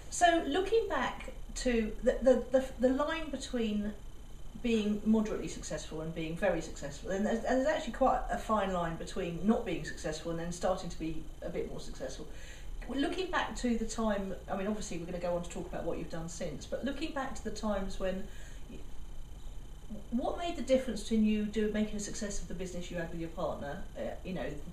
So looking back to the line between being moderately successful and being very successful, and there's actually quite a fine line between not being successful and then starting to be a bit more successful. Looking back to the time, I mean, obviously we're going to go on to talk about what you've done since, but looking back to the times when, what made the difference between you making a success of the business you had with your partner,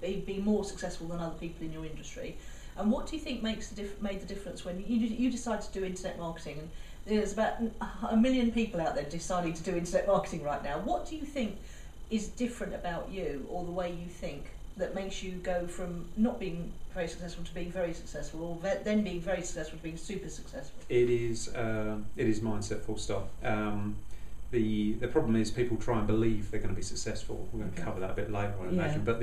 being more successful than other people in your industry, and what do you think made the difference when you decided to do internet marketing? And there's about 1 million people out there deciding to do internet marketing right now. What do you think is different about you, or the way you think, that makes you go from not being very successful to being very successful, or then being very successful to being super successful? It is mindset, full stop. The problem is people try and believe they're going to be successful. We're going to cover that a bit later, I imagine. But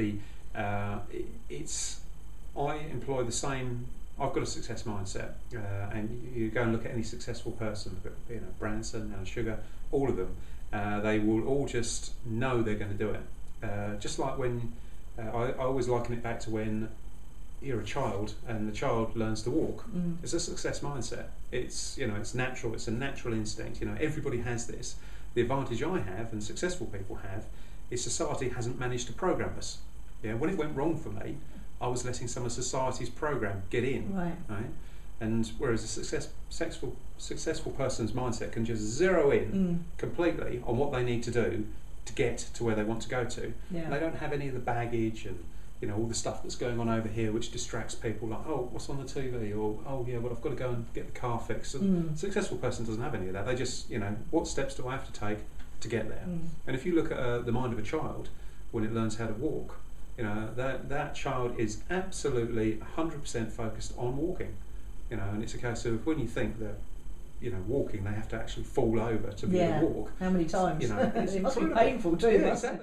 I employ the same. I've got a success mindset, and you go and look at any successful person, Branson, Alan Sugar, all of them. They will all just know they're going to do it. Just like when I always liken it back to when you're a child and the child learns to walk. It's a success mindset. It's natural. It's a natural instinct. Everybody has this. The advantage I have and successful people have is society hasn't managed to program us. When it went wrong for me, I was letting some of society's program get in. Right. And whereas a successful person's mindset can just zero in completely on what they need to do to get to where they want to go to. And they don't have any of the baggage and all the stuff that's going on over here which distracts people, like, oh, what's on the TV, or oh yeah, well, I've got to go and get the car fixed. And a successful person doesn't have any of that. They just, what steps do I have to take to get there? And if you look at the mind of a child when it learns how to walk, that child is absolutely 100% focused on walking. And it's a case of when you think that walking, they have to actually fall over to be able to walk. How many times? It's it must be painful too. Yeah, exactly.